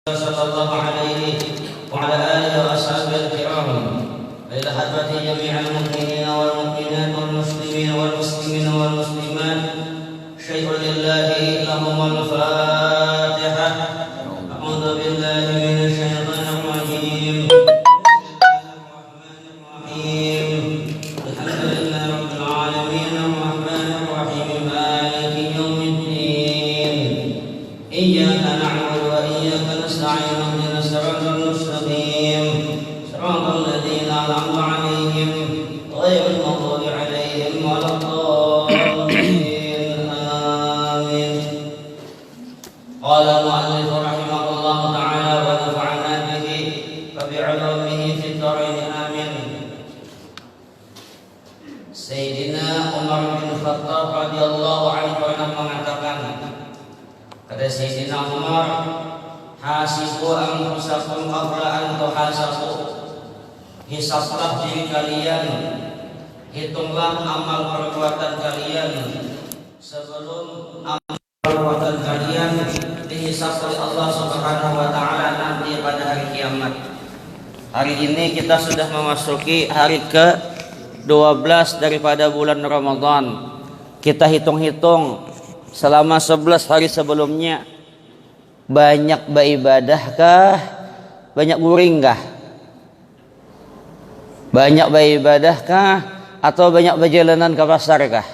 صلى الله عليه وعلى آله وأصحابه الكرام إلى حضرة جميع المؤمنين والمؤمنات والمسلمين والمسلمين والمسلمات شيء لله لهم الفاتحة. أعوذ بالله من الشيطان الرجيم. الحمد لله رب العالمين الرحمن الرحيم مالك يوم الدين إياك نعبد وإياك نستعين اهدنا الصراط المستقيم صراط الذين أنعمت عليهم غير المغضوب عليهم ولا الضالين آمين. قال المؤلف رحمه الله تعالى ونفعنا به وبعلومه في الدارين آمين. Sayyidina Umar bin Khattab radhiyallahu anhu pernah mengatakan, kata Sayyidina Umar, hasibu anfusakum qabla an tuhasabu. Hisablah diri kalian, hitunglah amal perbuatan kalian sebelum amal perbuatan kalian dihisab oleh Allah Subhanahu wa taala nanti pada hari kiamat. Hari ini kita sudah memasuki hari ke-12 daripada bulan Ramadan. Kita hitung-hitung selama 11 hari sebelumnya banyak beribadahkah? Banyak guringkah? Banyak beribadahkah? Atau banyak berjalanan ke pasarkah?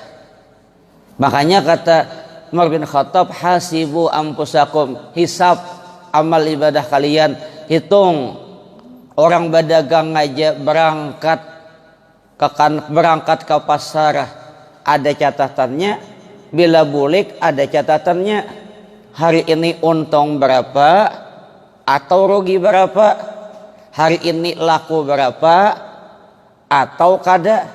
Makanya kata Umar bin Khattab, hasibu ampusakum, hisab amal ibadah kalian. Hitung, orang berdagang aja berangkat ke pasar ada catatannya, bila bulik ada catatannya. Hari ini untung berapa atau rugi berapa, hari ini laku berapa atau kada,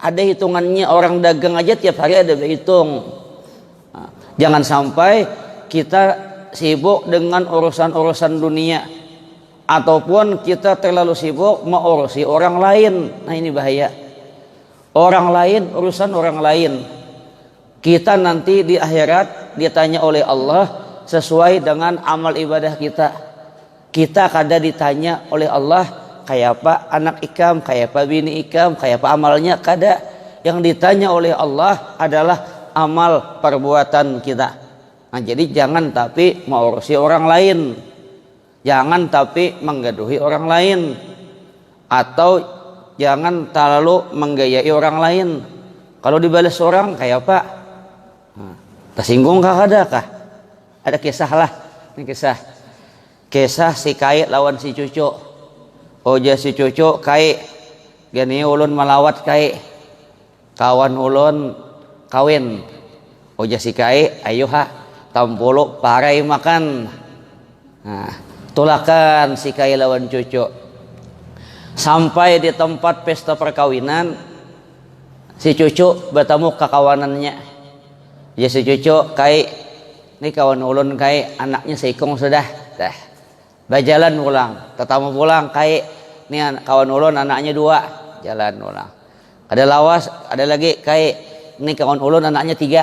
ada hitungannya. Orang dagang aja tiap hari ada berhitung. Jangan sampai kita sibuk dengan urusan-urusan dunia ataupun kita terlalu sibuk mengurusi orang lain. Nah, ini bahaya. Orang lain, urusan orang lain. Kita nanti di akhirat ditanya oleh Allah sesuai dengan amal ibadah kita. Kita kada ditanya oleh Allah kayak apa anak ikam, kayak apa bini ikam, kayak apa amalnya, kada. Yang ditanya oleh Allah adalah amal perbuatan kita. Nah, jadi jangan tapi mengurusi orang lain, jangan tapi menggaduhi orang lain, atau jangan terlalu menggayai orang lain. Kalau dibalas orang kayak apa? Tersinggung kah, ada kah? Ada kisah lah. Ini kisah si Kai lawan si Cucu. Oja si Cucu Kai gani ulun malawat Kai, kawan ulun kawin. Oja si Kai, ayo ha tampulu parai makan. Nah, tulakan si Kai lawan Cucu. Sampai di tempat pesta perkawinan, si Cucu bertemu kekawanannya. Ya si Cucu, Kai, ini kawan ulun Kai, anaknya seikong sudah. Dah, berjalan pulang, tetamu pulang Kai, ini kawan ulun anaknya 2, jalan pulang. Ada lawas, ada lagi Kai, ini kawan ulun anaknya 3.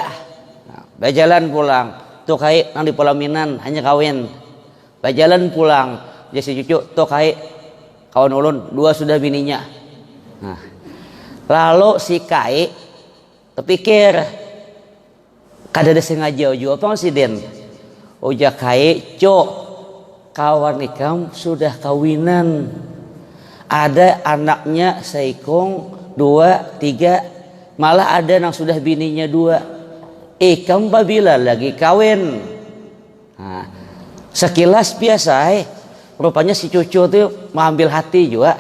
Nah, berjalan pulang. Tuh Kai nang di pelaminan hanya kawin. Berjalan pulang. Ya si Cucu, tuh Kai, kawan ulun 2 sudah bininya. Nah, lalu si Kai terpikir, kada ada sengaja uju apa sih Den? Uja Kai, cok, kawan ikam sudah kawinan, ada anaknya seikong 2, 3, malah ada yang sudah bininya 2. Ikam babila lagi kawin. Nah, sekilas biasa, rupanya si Cucu tuh mengambil hati juga.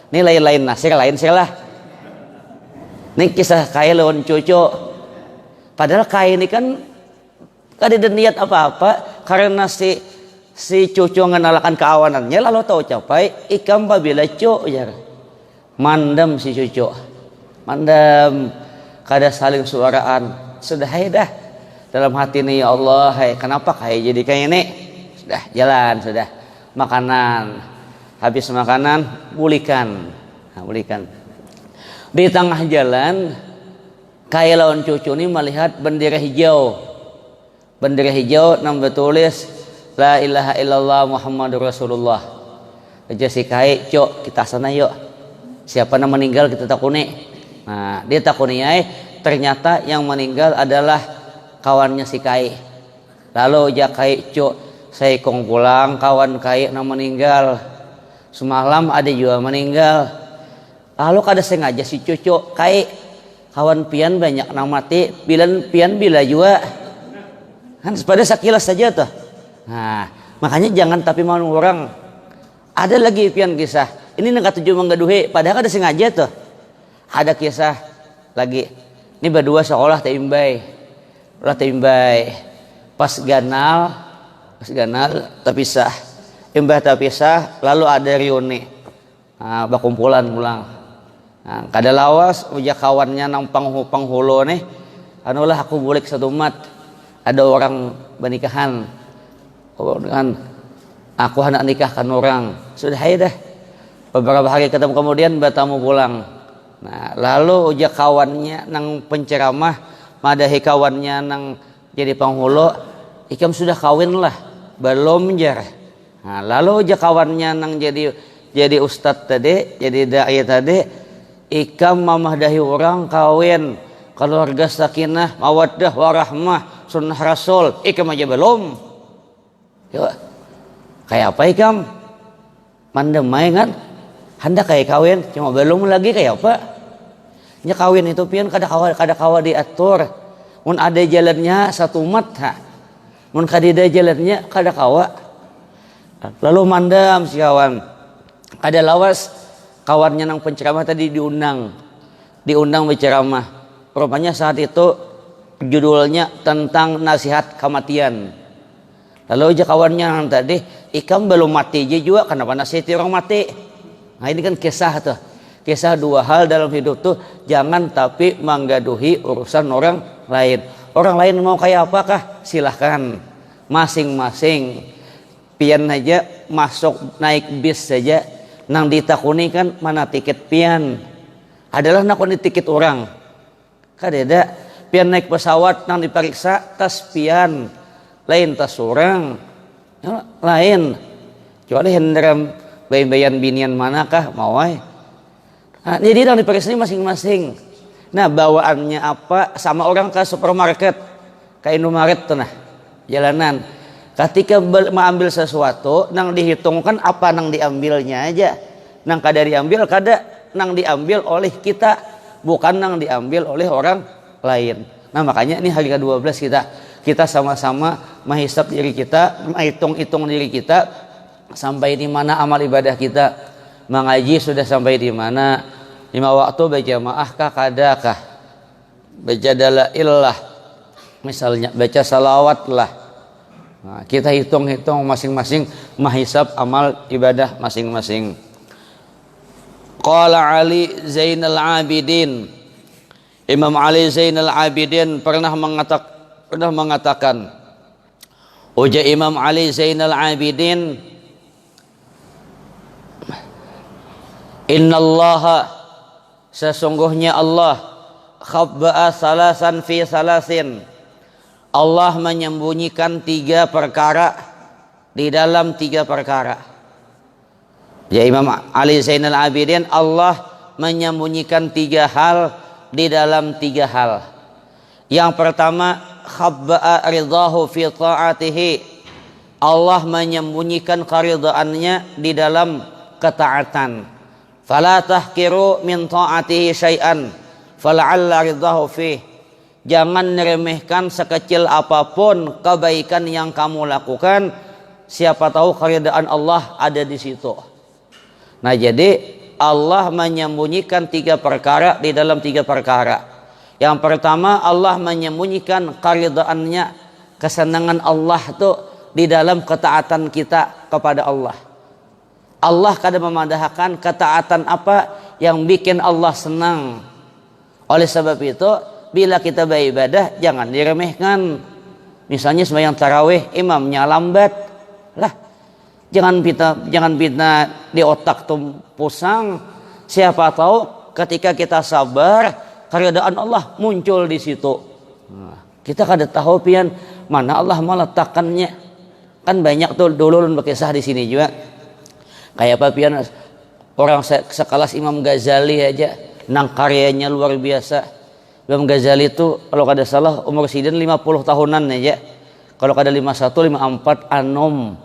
Ini lain-lain nasir, lain lah. Ini kisah Kai lawan Cucu. Padahal Kai ini kan kada ada niat apa-apa, karena si Cucu ngenalakan keawanannya lalu tahu capai ikam babila cuk ya. Mandam si Cucu. Mandam, kada saling suaraan. Sudah dah dalam hati nih, ya Allah, kenapa kayak jadi kayak ini? Sudah jalan, sudah makanan. Habis makanan bulikan. Nah, bulikan. Di tengah jalan Kai lawan Cucu ini melihat bendera hijau. Bendera hijau yang bertulis la ilaha illallah Muhammadur Rasulullah. Aja si kai, cok kita sana yuk. Siapa yang meninggal kita takuni. Nah, dia takuni ternyata yang meninggal adalah kawannya si kai. Lalu aja kai, cok saya kong pulang kawan kai yang meninggal. Semalam ada juga meninggal. Lalu kada sengaja si cocok kai kawan pian banyak nang mati, pian bila juga. Kan pada sekilas saja tuh. Nah, makanya jangan tapi mau orang. Ada lagi pian kisah. Ini nggak tujuh menggaduhi, padahal ada sengaja tuh. Ada kisah lagi. Ini berdua sekolah teimbai. Ulah teimbai. Pas ganal terpisah. Imbah terpisah, lalu ada reuni. Nah, bakumpulan pulang. Nah, kada lawas ujak kawannya nang penghulu nih. Anulah aku bulik satu umat. Ada orang bernikahan. Kan aku hendak nikahkan orang. Sudah dah. Beberapa hari ketemu kemudian bertamu pulang. Nah, lalu ujak kawannya nang penceramah, madahi kawannya nang jadi penghulu, ikam sudah kawin lah, belum jar. Nah, lalu ujak kawannya nang jadi ustadz tadi, jadi dai tadi, ikam memadahi orang kawin, keluarga sakinah, mawaddah, warahmah, sunnah rasul, ikam aja belum. Yuk, kayak apa ikam? Mandemai kan? Hendak kayak kawin, cuma belum lagi kayak apa? Nya kawin itu pian kada kawa diatur. Mun ada jalannya satu umat ha. Mun kada jalannya kada kawa. Lalu mandam si kawan. Ada lawas kawannya nang penceramah tadi diundang berceramah. Rupanya saat itu judulnya tentang nasihat kematian. Lalu aja kawannya nang tadi, ikam belum mati juga kenapa nasihati orang mati? Nah ini kan kisah tuh. Kisah dua hal dalam hidup tuh, jangan tapi menggaduhi urusan orang lain. Orang lain mau kayak apakah? Silahkan. Masing-masing. Pian aja masuk naik bis saja. Nang ditakuni kan mana tiket pian. Adalah nakuni tiket orang. Kadeda pian naik pesawat nang diperiksa tas pian. Lain tas orang. Lain. Kecuali hendaram bayan binian manakah mawai. Nah, jadi yang diperiksa masing-masing. Nah, bawaannya apa sama orang ke supermarket, ke Indomaret tuh nah, jalanan. Ketika mengambil sesuatu, nang dihitungkan apa nang diambilnya aja. Nang kada diambil, kada nang diambil oleh kita, bukan nang diambil oleh orang lain. Nah, makanya ini hari ke-12 kita sama-sama menghisap diri kita, menghitung-hitung diri kita. Sampai di mana amal ibadah kita, mengaji sudah sampai di mana, 5 waktu berjamaah kah kadakah, baca dalaillah misalnya, baca salawat lah. Nah, kita hitung-hitung masing-masing, menghisap amal ibadah masing-masing. Qala Ali Zainal Abidin, Imam Ali Zainal Abidin pernah mengatakan, uja Imam Ali Zainal Abidin, innallaha sesungguhnya Allah khabba'a salasan fi salasin, Allah menyembunyikan 3 perkara di dalam 3 perkara. Ya Imam Ali Zainal Abidin, Allah menyembunyikan 3 hal di dalam 3 hal. Yang pertama, khabba'a ridahu fi ta'atihi, Allah menyembunyikan keridhaannya di dalam ketaatan. Fala tahkiru min ta'atihi syai'an fala'alla ridahu fih, jangan meremehkan sekecil apapun kebaikan yang kamu lakukan, siapa tahu keridhaan Allah ada di situ. Nah, jadi Allah menyembunyikan 3 perkara di dalam 3 perkara. Yang pertama, Allah menyembunyikan keridhaannya, kesenangan Allah tuh di dalam ketaatan kita kepada Allah. Allah kadang memandahkan ketaatan apa yang bikin Allah senang. Oleh sebab itu, bila kita beribadah jangan diremehkan. Misalnya sembahyang tarawih, imamnya lambat, lah jangan fitnah di otak tuh pusang. Siapa tahu ketika kita sabar, keridhaan Allah muncul di situ. Nah, kita kada tahu pian mana Allah meletakkannya. Kan banyak tuh dulu berkisah di sini juga. Kayak apa pian orang sekelas Imam Ghazali aja, nang karyanya luar biasa. Imam Ghazali itu kalau kada salah umur sidin 50 tahunan aja. Kalau kada 51, 54 anom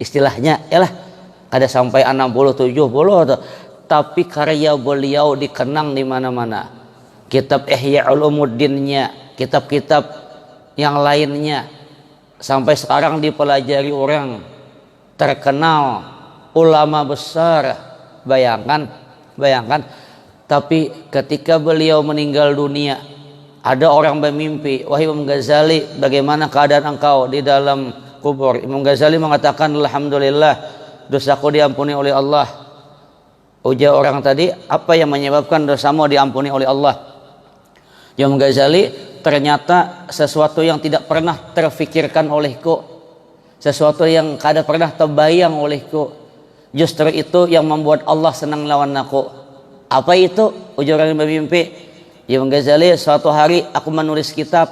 istilahnya, yalah kada sampai 60, 70 tuh. Tapi karya beliau dikenang di mana-mana. Kitab Ihya Ulumuddinnya, kitab-kitab yang lainnya sampai sekarang dipelajari orang, terkenal, ulama besar. Bayangkan. Tapi ketika beliau meninggal dunia, ada orang bermimpi, wahai Imam Ghazali, bagaimana keadaan engkau di dalam kubur? Imam Ghazali mengatakan, alhamdulillah, dosaku diampuni oleh Allah. Ujar orang tadi, apa yang menyebabkan dosamu diampuni oleh Allah? Imam Ghazali, ternyata sesuatu yang tidak pernah terfikirkan olehku, sesuatu yang kada pernah terbayang olehku, justru itu yang membuat Allah senang lawan aku. Apa itu? Ujar orang yang bermimpi, Imam Ghazali, suatu hari aku menulis kitab.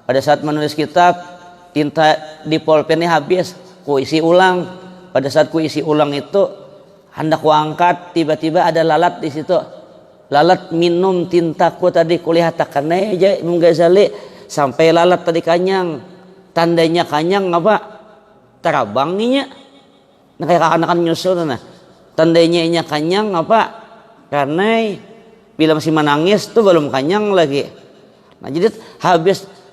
Pada saat menulis kitab, tinta di pulpennya habis, ku isi ulang. Pada saat ku isi ulang itu, hendak ku angkat, tiba-tiba ada lalat di situ. Lalat minum tintaku tadi, kulihat takkan aja Imam Ghazali sampai lalat tadi kanyang. Tandanya kanyang apa? Terabanginya. Nah kayak anak-anak nyusul nah. Tandanya inya kanyang apa? Karena bila masih menangis tuh belum kanyang lagi. Nah jadi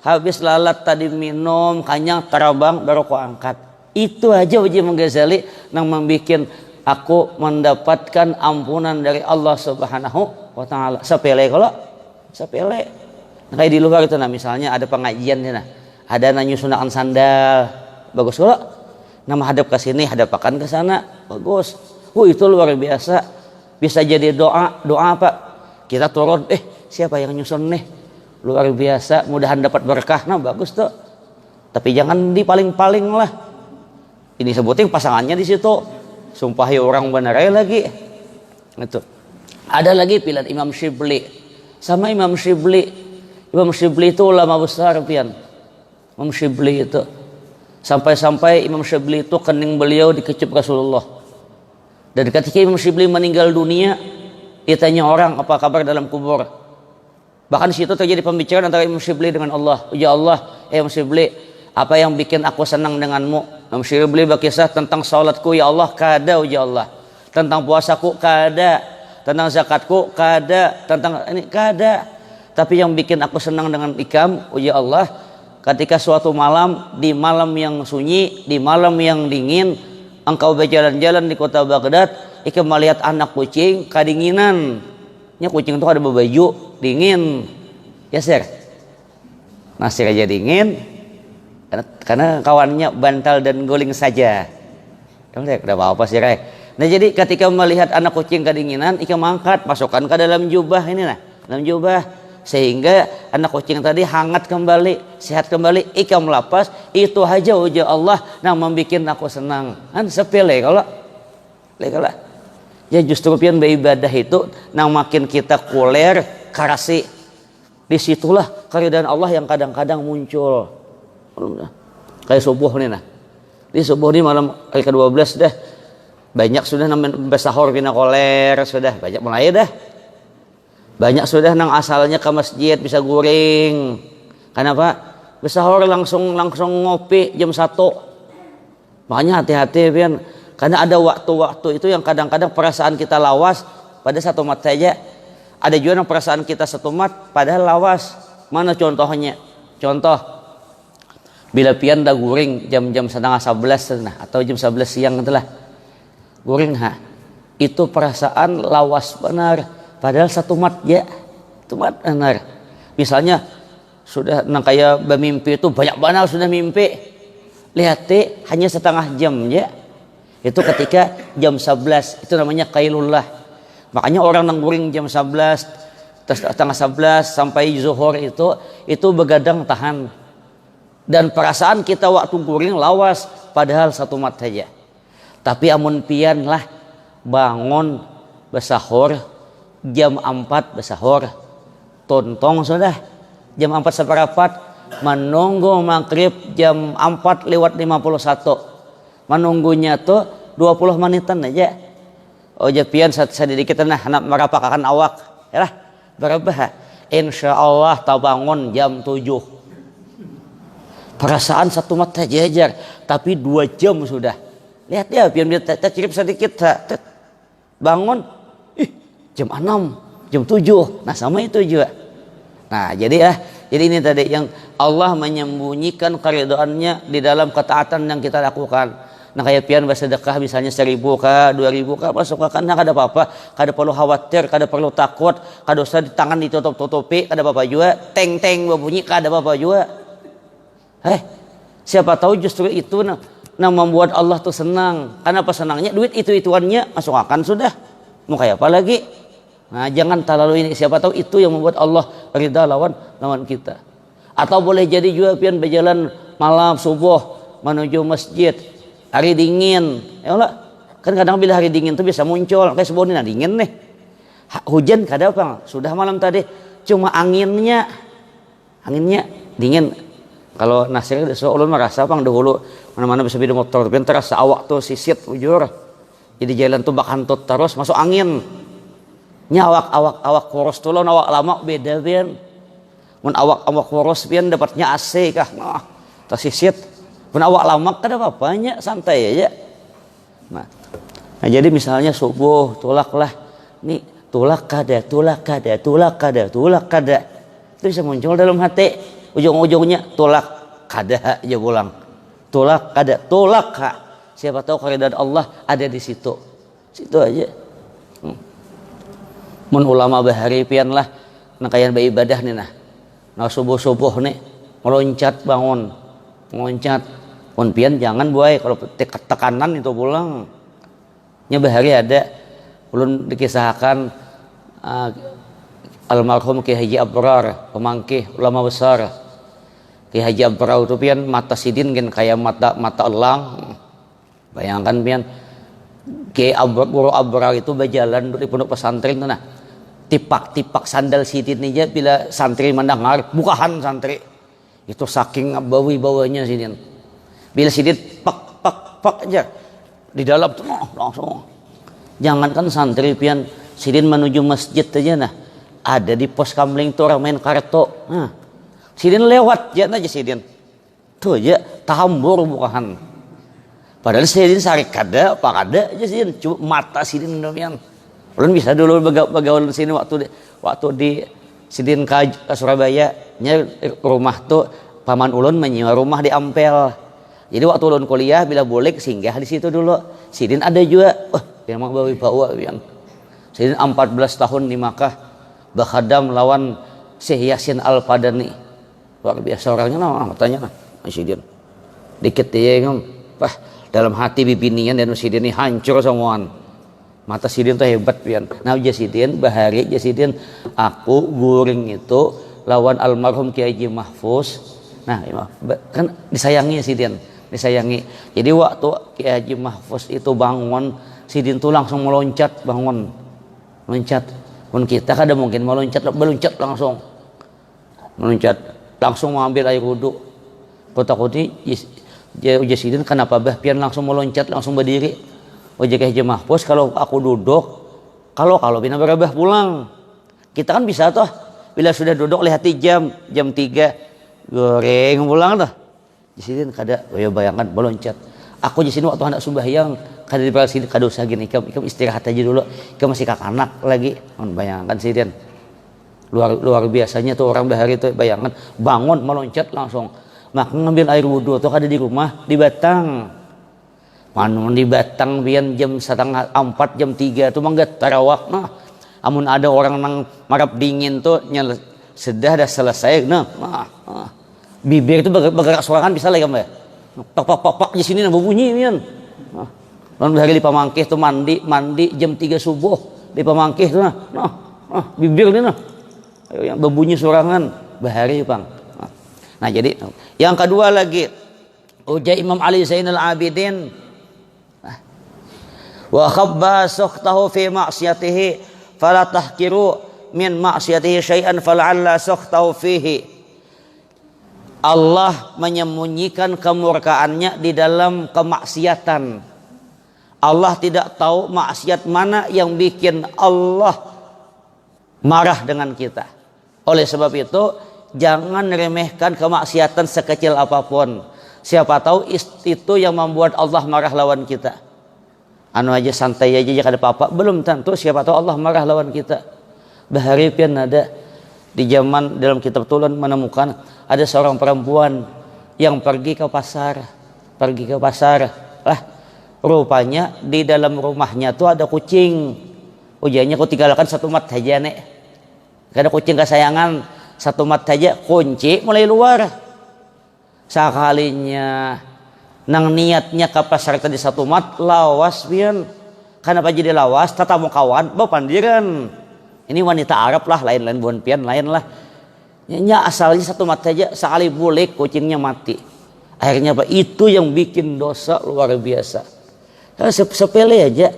habis lalat tadi minum kanyang terabang baru ku angkat. Itu aja uji Imam Ghazali yang membuat aku mendapatkan ampunan dari Allah Subhanahu wa Ta'ala. Sepele kalau sepele. Nah, kayak di luar itu nah misalnya ada pengajian nah, ada nyusunakan sandal, bagus kalau. Nama hadap ke sini, hadapakan ke sana, bagus. Itu luar biasa. Bisa jadi doa apa? Kita turun, siapa yang nyusun nih? Luar biasa, mudahan dapat berkah. Nah, bagus tuh. Tapi jangan dipaling-paling lah. Ini sebutin pasangannya di situ. Sumpahi orang benar lagi. Itu. Ada lagi pilihan Imam Syibli. Sama Imam Syibli. Imam Syibli itu ulama besar pian. Imam Syibli itu. Sampai-sampai Imam Syibli itu kening beliau dikecup Rasulullah. Dan ketika Imam Syibli meninggal dunia, ditanya orang apa kabar dalam kubur. Bahkan di situ terjadi pembicaraan antara Imam Syibli dengan Allah. Ya Allah, Imam Syibli, apa yang bikin aku senang denganmu? Imam Syibli berkisah tentang salatku, ya Allah, kada ya Allah. Tentang puasaku, kada. Tentang zakatku, kada. Tentang ini, kada. Tapi yang bikin aku senang dengan ikam, ya Allah, ketika suatu malam, di malam yang sunyi, di malam yang dingin, engkau berjalan-jalan di kota Baghdad, ikam melihat anak kucing kadinginan. Nya kucing itu ada berbaju dingin. Ya sir. Nasir aja dingin. Karena kawannya bantal dan guling saja. Kamu tidak apa-apa sih Ray. Nah jadi ketika melihat anak kucing kedinginan, ikam angkat, masukkan ke dalam jubah ini nah, dalam jubah, sehingga anak kucing tadi hangat kembali, sehat kembali, ikam lapas. Itu aja ujar Allah yang membuat aku senang. Kan sepele kalau ya justru pian beribadah itu nang makin kita kuler karasi. Disitulah keridaan Allah yang kadang-kadang muncul. Kayak subuh nih nah. Di subuh nih malam hari ke-12 dah. Banyak sudah namanya besahur pina koler sudah banyak mulai dah. Banyak sudah nang asalnya ke masjid bisa guring. Kenapa? Besahur langsung ngopi jam 1. Makanya hati-hati pian. Karena ada waktu-waktu itu yang kadang-kadang perasaan kita lawas pada satu mat saja. Ada juga yang perasaan kita satu mat padahal lawas. Mana contohnya? Contoh, bila pian dah guring jam-jam setengah 11 nah, atau jam 11 siang itulah. Guring itu perasaan lawas benar. Padahal satu mat ya. Itu mat benar. Misalnya sudah nang kayak bermimpi itu banyak banget sudah mimpi. Lihat hanya setengah jam ya. Itu ketika jam 11 itu namanya qailullah. Makanya orang nang guring jam 11 setengah 11 sampai zuhur itu begadang tahan. Dan perasaan kita waktu guring lawas padahal satu mat saja. Tapi amun pian lah bangun besahur jam 4 besahur. Tontong sudah jam 4 seperempat menunggu maghrib jam 4:51. Menunggunya tuh 20 menitan aja. Oh pian sedikit nah anak merapakakan awak. Yalah, berapa? Insyaallah tabangun jam 7. Perasaan satu mata jajar, tapi 2 jam sudah. Lihat ya, pian dia tercirip sedikit, bangun, jam 6, jam 7. Nah sama itu juga. Nah jadi ini tadi yang Allah menyembunyikan keridhaannya di dalam ketaatan yang kita lakukan. Nah kayak pian bersedekah misalnya 1.000 kah 2.000 kah masuk kan kada apa-apa, kada perlu khawatir, kada perlu takut, kada usah di tangan ditutup-tutupi, kada apa-apa juga, teng-teng berbunyi kada apa-apa juga. Siapa tahu justru itu nah membuat Allah tuh senang. Karena apa senangnya? Duit itu-ituannya masuk akan sudah. Mau kayak apa lagi? Nah jangan terlalu ini, siapa tahu itu yang membuat Allah ridha lawan kita. Atau boleh jadi juga pian berjalan malam subuh menuju masjid, hari dingin, ya Allah. Kan kadang bila hari dingin tuh bisa muncul kayak sebuah ini dingin nih. Hujan kada apa? Sudah malam tadi cuma anginnya dingin. Kalau nasir ulun merasa pang dahulu mana-mana bisa beda motor tapi terasa awak tuh sisit ujur. Jadi jalan tuh bak hantut terus masuk angin. Nya awak kurus tuh lawan awak lama beda pian. Mun awak kurus pian dapatnya AC kah? Nah, tersisit. Mun awak lama kada apa-apanya, santai aja. Nah, jadi misalnya subuh tulaklah. Nih, tulak kada. Itu bisa muncul dalam hati. Ujung-ujungnya tulak kada aja pulang. Tulak kada, tulak ka. Siapa tahu keridhaan Allah ada di situ. Situ aja. Mun ulama bahari pian lah nakayan beribadah nih nah subuh nih meloncat bangun meloncat pun pian jangan buai kalau tekanan itu pulang nya bahari ada ulun dikisahkan almarhum Ki Haji Abrar pemangkih ulama besar Ki Haji Abrar itu pian mata sidin kan kayak mata elang bayangkan pian Ki Guru Abrar itu berjalan di pondok pesantren tuh nah tipak sandal sidin aja bila santri mendengar bukahan santri itu saking bawanya sidin bila sidin pak aja di dalam tuh langsung jangankan santri pian sidin menuju masjid aja nah ada di pos kamling tuh orang main kartu nah sidin lewat aja sidin tuh aja tahambur bukahan padahal sidin sari kada apa kada aja sidin cuma mata sidin pian. Ulun bisa dulu begaul di sini waktu di Sidin ke Surabaya nya rumah tuh paman ulun menyewa rumah di Ampel. Jadi waktu ulun kuliah bila boleh singgah di situ dulu. Sidin ada juga. Dia mah bawa pian. Sidin 14 tahun di Makkah berkhadam lawan Syekh Yasin Al-Padani. Luar biasa orangnya nah matanya nah Sidin. Dikit dia kan. Dalam hati bibinian dan Sidin ini hancur semuaan. Mata sidin tuh hebat pian. Nah jasidin bahari jasidin aku guring itu lawan almarhum Ki Haji Mahfuz. Nah kan disayangi sidin, disayangi. Jadi waktu Ki Haji Mahfuz itu bangun, sidin tuh langsung meloncat bangun, loncat. Pun kita kada mungkin meloncat langsung, meloncat langsung mengambil air wudhu. Kota-koti jasidin kenapa bah pian langsung meloncat langsung berdiri. Ojek Haji Mahfuz kalau aku duduk kalau bina berabah pulang kita kan bisa toh bila sudah duduk lihat jam 3 goreng pulang tuh jasidin kada bayangkan meloncat aku jasidin waktu anak sembahyang kada di sini kada usah gini ikam istirahat aja dulu ikam masih kakanak lagi bayangkan sidin luar biasanya tuh orang bahari tuh bayangkan bangun meloncat langsung maka ngambil air wudhu tuh kada di rumah di Batang. Manu di Batang pian jam 3:30 jam 3 tuh mangga tarawak nah amun ada orang nang marap dingin tuh sudah dah selesai nah bibir itu bergerak sorangan bisa lagi mbak pak di sini nah berbunyi pian lalu hari di pamangkih tuh mandi jam 3 subuh di pamangkih tuh nah bibir ini nah yang berbunyi sorangan bahari bang nah jadi yang kedua lagi ujar Imam Ali Zainal Abidin wa khabba sukhtahu fi ma'siyatihi fala tahkiru min ma'siyatihi syai'an fala'alla sukhtahu fihi Allah menyembunyikan kemurkaannya di dalam kemaksiatan. Allah tidak tahu maksiat mana yang bikin Allah marah dengan kita. Oleh sebab itu, jangan remehkan kemaksiatan sekecil apapun. Siapa tahu itu yang membuat Allah marah lawan kita. Anu aja santai aja kada apa-apa, belum tentu siapa tahu Allah marah lawan kita. Bahari pian ada di zaman dalam kitab Tulen menemukan ada seorang perempuan yang pergi ke pasar. Lah, rupanya di dalam rumahnya tuh ada kucing. Ujiannya ku tinggalkan satu mat saja nek. Kada kucing kesayangan, satu mat saja kunci mulai luar. Sakalinya nang niatnya ke pasar tadi satu mat lawas pian. Kenapa jadi lawas? Tatamu kawan bapandiran. Ini wanita Arab lah, lain-lain bukan pian lain lah. Nya asalnya satu mat saja, sekali bulik kucingnya mati. Akhirnya apa? Itu yang bikin dosa luar biasa. Sepele aja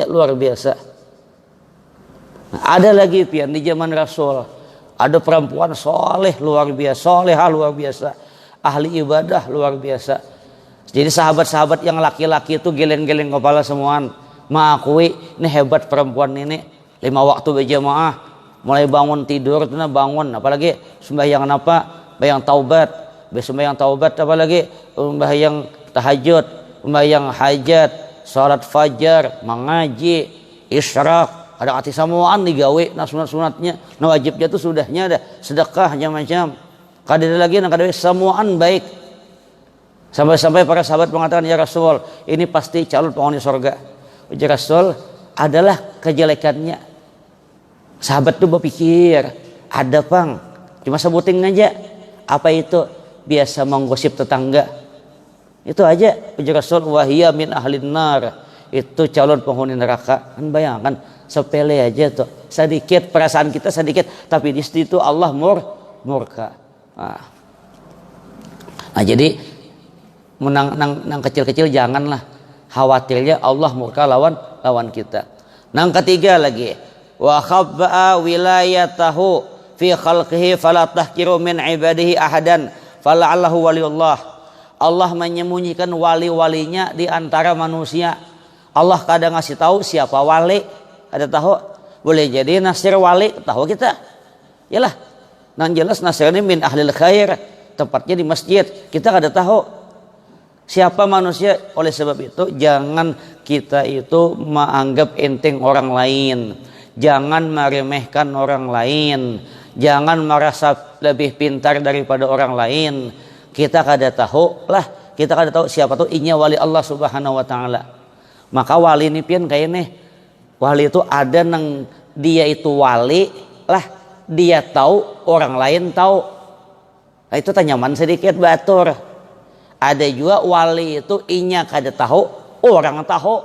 luar biasa. Nah, ada lagi pian di zaman Rasul, ada perempuan soleh luar biasa, solehah luar biasa, ahli ibadah luar biasa. Jadi sahabat-sahabat yang laki-laki itu geleng-geleng kepala semuaan, mengakui ini hebat perempuan ini, 5 waktu berjamaah, mulai bangun tidur itu bangun, apalagi sembahyang apa, sembahyang taubat, sembahyang taubat, apalagi sembahyang tahajud, sembahyang hajat, salat fajar, mengaji, isyraq. Ada arti samuan digawe, nah sunat-sunatnya, nah wajibnya itu sudahnya ada, sedekah macam-macam. Kadang lagi nak kadang samuan baik. Sampai-sampai para sahabat mengatakan, ya Rasul, ini pasti calon penghuni surga. Ya Rasul, adalah kejelekannya. Sahabat tuh berpikir, ada pang, cuma sebutin aja. Apa itu? Biasa menggosip tetangga. Itu aja. Ya Rasul, wahiyya min ahlin nar. Itu calon penghuni neraka. Kan bayangkan, sepele aja tuh, sedikit perasaan kita sedikit, tapi di situ Allah murka. Nah jadi nang kecil-kecil janganlah khawatirnya Allah murka lawan kita. Nang ketiga lagi, wa khabba'a wilayatahu fi khalqihi fala tahkiru min ibadihi ahadan fala'allahu waliyullah. Allah menyembunyikan wali-walinya di antara manusia. Allah kadang ngasih tahu siapa wali, ada tahu, boleh jadi nasir wali tahu kita, yalah, nang jelas nasir ini min ahlil khair, tempatnya di masjid, kita kada tahu siapa manusia. Oleh sebab itu jangan kita itu menganggap enteng orang lain, jangan meremehkan orang lain, jangan merasa lebih pintar daripada orang lain. Kita kada tahu lah, kita kada tahu siapa tuh inya wali Allah Subhanahu wa taala. Maka wali ini pian kayak nih, wali itu ada nang dia itu wali lah, dia tahu orang lain tahu. Nah, itu tanyaman sedikit batur. Ada juga wali itu inya kada tahu, orang tahu.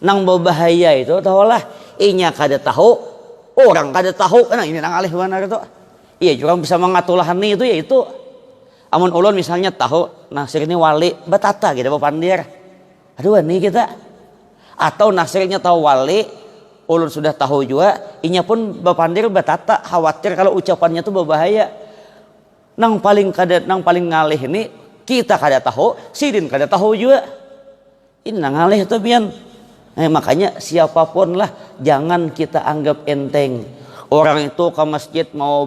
Nang berbahaya itu tahulah, inya kada tahu, orang kada tahu. Nah ini nang alih benar itu. Iya juga bisa mengatulahani itu ya itu. Amun ulun misalnya tahu Nasir ini wali, batata gitu papandir. Aduh nih kita. Atau Nasirnya tahu wali, ulun sudah tahu juga, inya pun bapandir batata, khawatir kalau ucapannya itu berbahaya. Nang paling ngalih ini kita kada tahu, sidin kada tahu juga. Ini nang ngalih itu pian. Makanya siapapun lah jangan kita anggap enteng. Orang itu ke masjid mau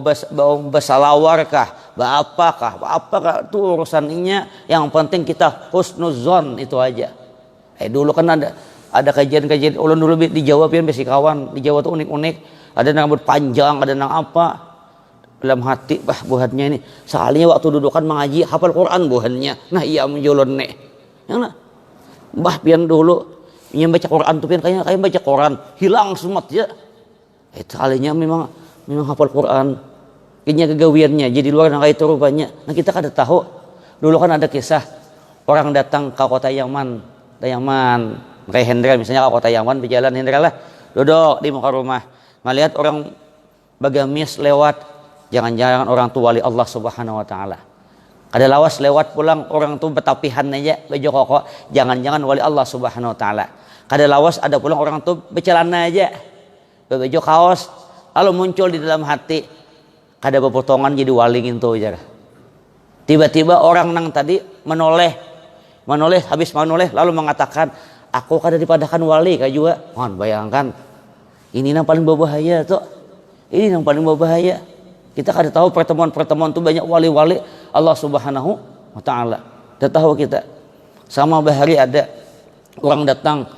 bersalawar kah, apa itu urusannya. Yang penting kita husnuzon itu aja. Dulu kan ada kajian-kajian ulun dulu di Jawa pian besi kawan, di Jawa tuh unik-unik. Ada nang rambut panjang, ada nang apa. Dalam hati buhatnya ini. Soalnya waktu dudukan mengaji hafal Quran buhannya. Nah iya menjolon nek. Yang bah pian dulu yang baca Quran tuh pian kayak baca Quran hilang semut ya. Itu alinya memang hafal Quran. Kayaknya kegawiannya jadi luar nang itu rupanya. Nah kita kada tahu. Dulu kan ada kisah orang datang ke kota Yaman, kayak Hendra misalnya ke kota Yaman berjalan Hendra lah, duduk di muka rumah, melihat orang bagamis lewat. Jangan-jangan orang tu wali Allah Subhanahu wa taala. Kada lawas lewat pulang orang tu betapihan aja baju koko, jangan-jangan wali Allah Subhanahu wa taala. Kada lawas ada pulang orang tu bercelana aja baju kaos, lalu muncul di dalam hati kada berpotongan jadi wali gitu aja. Tiba-tiba orang nang tadi menoleh habis menoleh lalu mengatakan, aku kada dipadakan wali ka juga. Mohon bayangkan, ini yang paling berbahaya tuh. Ini yang paling berbahaya. Kita kada tahu pertemuan-pertemuan itu banyak wali-wali Allah Subhanahu wa taala. Tidak tahu kita. Sama bahari ada orang datang,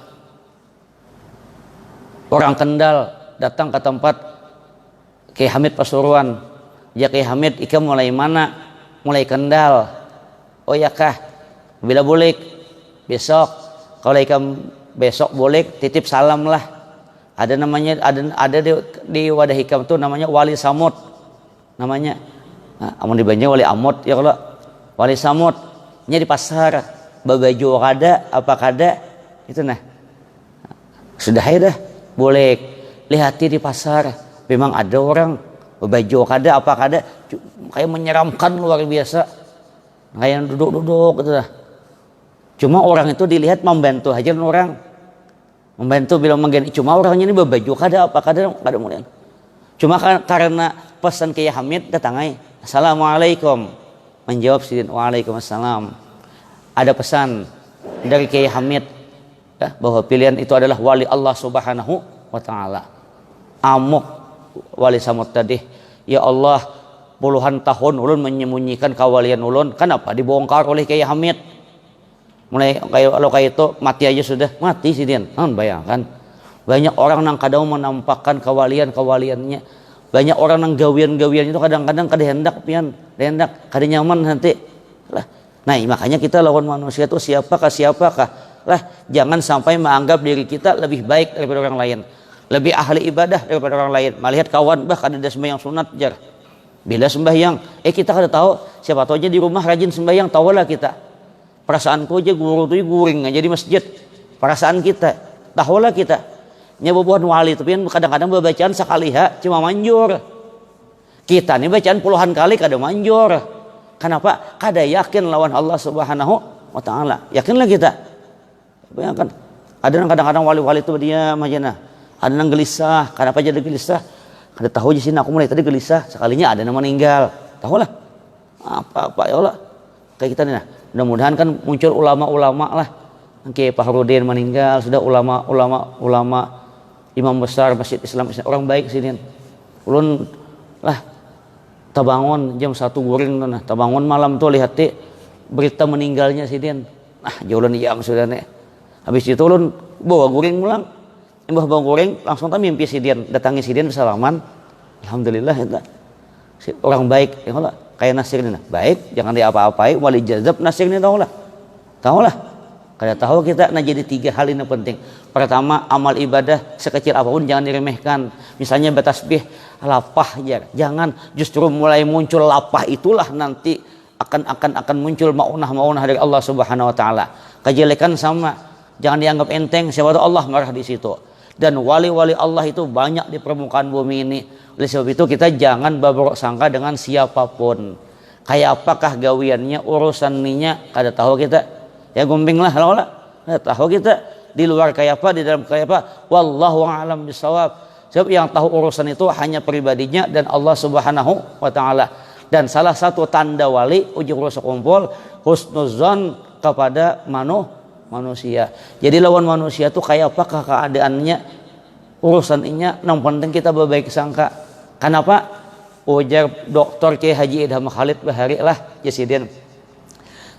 orang Kendal datang ke tempat Kiai Hamid Pasuruan. Ya Kiai Hamid, ika mulai mana? Mulai Kendal. Oh ya kah? Bila boleh besok. Kalau ika besok boleh titip salam lah. Ada namanya, ada di wadah hikam tuh namanya Wali Samud namanya. Nah, amun di Banjar Wali Amut ya kalau Wali Samud nya di pasar babaju kada apa kada itu nah. Sudah ya dah boleh lihati di pasar memang ada orang babaju kada apa kada kayak menyeramkan luar biasa kayak duduk-duduk gitu dah. Cuma orang itu dilihat membantu aja orang. Membantu bilang menggani, cuma orangnya ini berbaju kada apa kada mulai. Cuma karena pesan Kiai Hamid datangai, assalamualaikum, menjawab sidin waalaikumsalam. Ada pesan dari Kiai Hamid ya, bahwa pilihan itu adalah wali Allah Subhanahu wa taala. Amuk Wali Samud tadi, ya Allah puluhan tahun ulun menyembunyikan kawalian ulun, kenapa dibongkar oleh Kiai Hamid? Mulai kalau kayak itu mati aja sudah mati sih dia. Bayangkan banyak orang yang kadang menampakkan kawaliannya, banyak orang yang gawian itu kadang-kadang kada hendak pian, kada nyaman nanti lah. Nah makanya kita lawan manusia itu siapakah lah, jangan sampai menganggap diri kita lebih baik daripada orang lain, lebih ahli ibadah daripada orang lain. Melihat kawan bahkan ada sembahyang sunat jar, bila sembahyang kita kada tahu, siapa tahu aja di rumah rajin sembahyang, tahulah kita. Perasaanku aja guru tuh guring aja di masjid. Perasaan kita, tahulah kita. Nyabubuhan wali tapi kan kadang-kadang bacaan sekali cuma manjur. Kita nih bacaan puluhan kali kada manjur. Kenapa? Kada yakin lawan Allah Subhanahu wa taala. Yakinlah kita. Bayangkan, ada yang kadang-kadang wali-wali itu dia majana. Ada yang gelisah, kenapa jadi gelisah? Kada tahu di sini aku mulai tadi gelisah, sekalinya ada yang meninggal. Tahulah. Apa ya Allah. Kayak kita nih nah. Mudah-mudahan kan muncul ulama-ulama lah. Kayak Pak Harudin meninggal, sudah ulama imam besar Masjid Islam orang baik sini. Ulun lah tabangun jam 1 guring tuh nah. Tabangun malam tuh lihat berita meninggalnya sini. Nah, jaulan yang sudah nih. Habis itu ulun bawa guring pulang. Bawa guring langsung tak mimpi sidin, datangi sidin bersalaman. Alhamdulillah itu. Orang baik ya Allah. Kayak Nasir ini baik, jangan diapa-apai, wali jazab Nasir ini tahulah. Kada tahu kita nah jadi 3 hal ini penting. Pertama, amal ibadah sekecil apapun jangan diremehkan. Misalnya bertasbih lapah ya, jangan justru mulai muncul lapah itulah nanti akan muncul maunah dari Allah Subhanahu wa taala. Kejelekan sama, jangan dianggap enteng, siapa tahu Allah marah di situ. Dan wali-wali Allah itu banyak di permukaan bumi ini. Oleh sebab itu kita jangan berburuk sangka dengan siapapun. Kayak apakah gawiannya, urusan ninya, kada tahu kita. Ya gumping lah, kada tahu kita di luar kayak apa, di dalam kayak apa. Wallahu a'lam bishawab. Sebab yang tahu urusan itu hanya pribadinya dan Allah Subhanahu wa taala. Dan salah satu tanda wali uji rusak kumpul husnuzon kepada manusia. Jadi lawan manusia itu kayak apakah keadaannya, urusan ini yang penting kita berbaik sangka. Kenapa? Ujar Doktor Kiai Haji Idham Khalid Bahari lah Jasidin.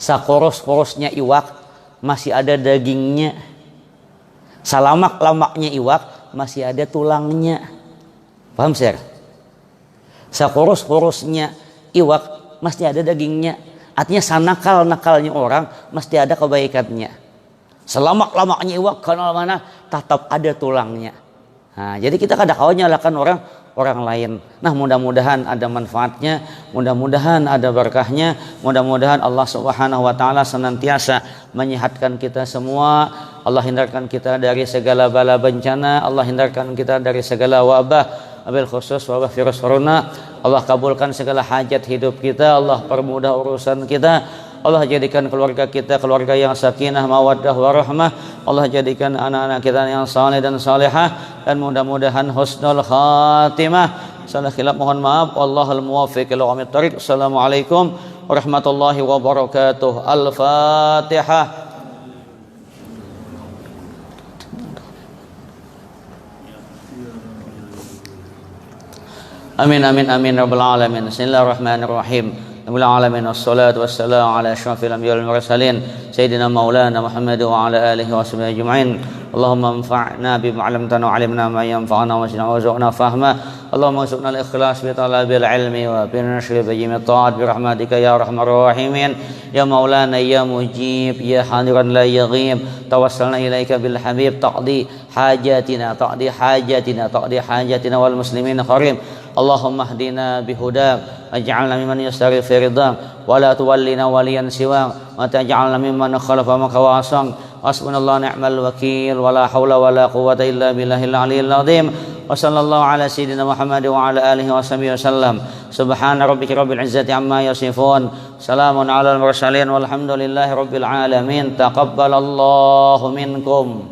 Sakoros-korosnya iwak masih ada dagingnya. Salamak-lamaknya iwak masih ada tulangnya. Paham sir? Sakoros-korosnya iwak masih ada dagingnya. Artinya sanakal-nakalnya orang mesti ada kebaikannya. Selamak-lamaknya iwak kanal mana tetap ada tulangnya. Nah, jadi kita kadang kau nyalakan orang lain. Nah, mudah-mudahan ada manfaatnya, mudah-mudahan ada berkahnya, mudah-mudahan Allah Subhanahu wa taala senantiasa menyehatkan kita semua. Allah hindarkan kita dari segala bala bencana, Allah hindarkan kita dari segala wabah, wabil khusus wabah virus corona. Allah kabulkan segala hajat hidup kita, Allah permudah urusan kita. Allah jadikan keluarga kita keluarga yang sakinah, mawaddah, warahmah. Allah jadikan anak-anak kita yang saleh dan salihah, dan mudah-mudahan husnul khatimah. Salah khilaf mohon maaf. Wallahul muwaffiq ila aqwamit thoriq. Assalamualaikum warahmatullahi wabarakatuh. Al-Fatihah. Amin amin amin rabbal alamin. Bismillahirrahmanirrahim. Rabbil alamin wassalatu wassalamu ala asyrafil anbiya'i wal mursalin sayyidina maulana Muhammad wa ala alihi washabihi ajma'in. Allahumma anfa'na bima 'allamtana wa 'allimna ma yanfa'una wa zidna warzuqna fahma. Allahumma arzuqna al-ikhlas bi talabil ilmi wa bi nashri bajimi ta'at bi rahmatika ya arhamar rahimin. Ya maulana ya mujib ya hadiran la yaghib. Tawassalna ilaika bil habib taqdi hajatina wal muslimin karim. Allahumma hdina bihudak waj'alna mimman yastari fi ridha wa la tuwallina waliyan siwa wa taj'alna mimman khalafa maka wa asang. Hasbunallahu ni'mal wakil wa la hawla wa la quwwata illa billahil aliyyil azim. Wa sallallahu ala sayyidina Muhammad wa ala alihi wa sahbihi wasallam. Subhana rabbika rabbil izzati amma yasifun. Salamun alal mursalin walhamdulillahi rabbil alamin. Taqabbalallahu minkum.